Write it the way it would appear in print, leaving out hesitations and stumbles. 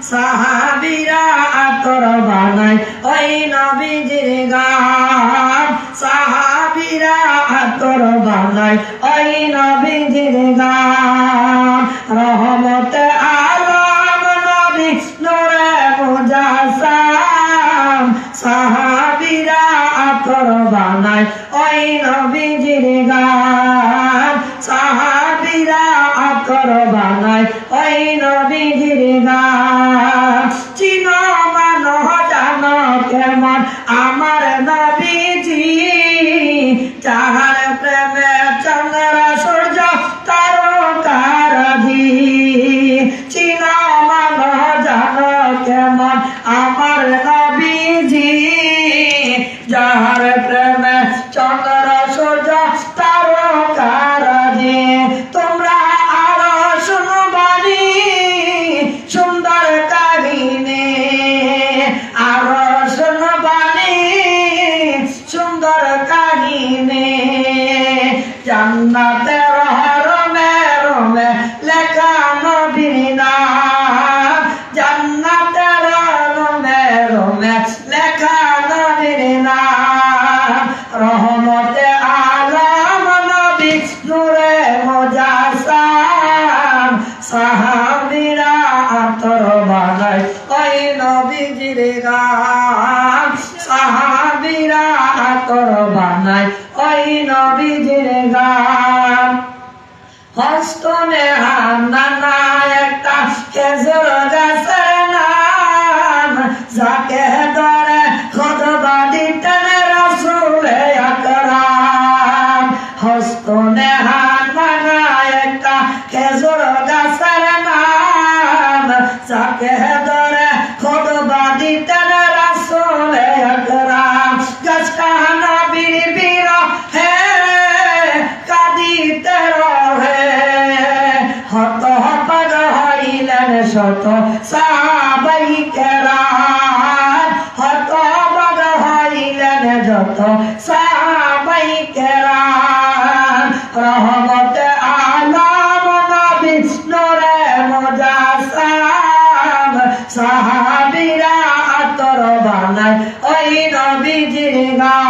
সাহাবীরা আতর বানায় ওই নবীজির গান সাহাবীরা আতর বানায় ওই নবীজির গান রহমতে আলম নবী নূরে মুজাসসাম সাহাবীরা আতর বানায় ওই নবীজির গান সাহাবীরা আতর বানায় ওই নবীজির গান চিনো মানো জানো কেমন আমার নবীজি যাহার প্রেমে চন্দ্র সূর্য তারকারাজি চিনো মানো জানো কেমন আমার নবীজি যাহার প্রেমে চন্দ্র সূর্য তারকারাজি তোমরা আরো শুনবানি সুন্দর কাহিনী আরো শুনবানি সুন্দর কাহিনী জান্নাতের রমে রমে লেখা নবীর নাম জান্নাতের রমে রমে লেখা নবীর নাম রহমতে আলম নবী নূরে মুজাসসাম সাহাবীরা আতর বানায় ওই নবীজির গান সাহাবীরা আতর বানায় ওই নবীজির গান হস্তনে হান্নানা একটা খেজুর গাছের নাম যাকে ধরে খুতবা দিতেন রাসূলে আকরাম হস্তনে হান্নানা একটা খেজুর গাছের নাম যাকে ধরে খুতবা দিতেন রাসূলে আকরাম গাছটা নবীর বিরহে কাঁদিতে রহে হত হত হইলেন শত সাহাবাই কেরাম হত হত হইলেন যত সাহাবাই কেরাম রহমতে আলম নবী নূরে মুজাসসাম সাহাবীরা আতর বানায় ওই নবীজির গান